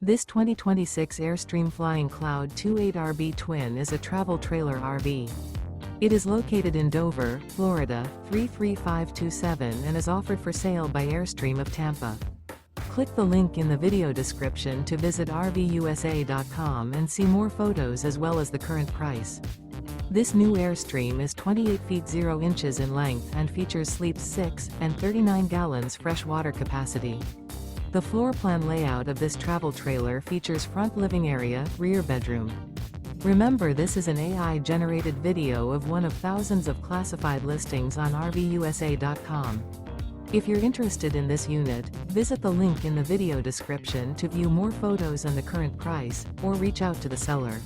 This 2026 Airstream Flying Cloud 28RB Twin is a travel trailer RV. It is located in Dover, Florida, 33527 and is offered for sale by Airstream of Tampa. Click the link in the video description to visit RVUSA.com and see more photos as well as the current price. This new Airstream is 28 feet 0 inches in length and features sleeps 6 and 39 gallons fresh water capacity. The floor plan layout of this travel trailer features front living area, rear bedroom. Remember, this is an AI-generated video of one of thousands of classified listings on RVUSA.com. If you're interested in this unit, visit the link in the video description to view more photos and the current price, or reach out to the seller.